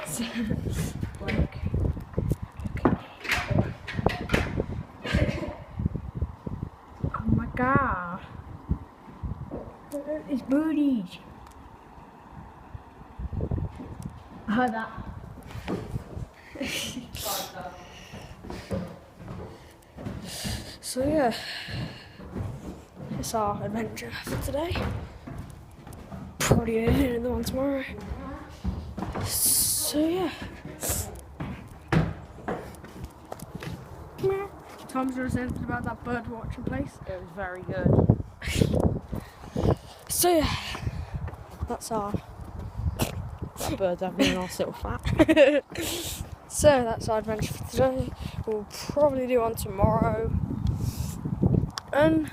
So, like, oh my god, it's birdies. I heard that. So yeah, it's our adventure for today. Probably another one tomorrow. So yeah. Tom's gonna say something about that bird watching place. It was very good. So yeah, that's our Birds having a nice little fat. so that's our adventure for today. We'll probably do one tomorrow. And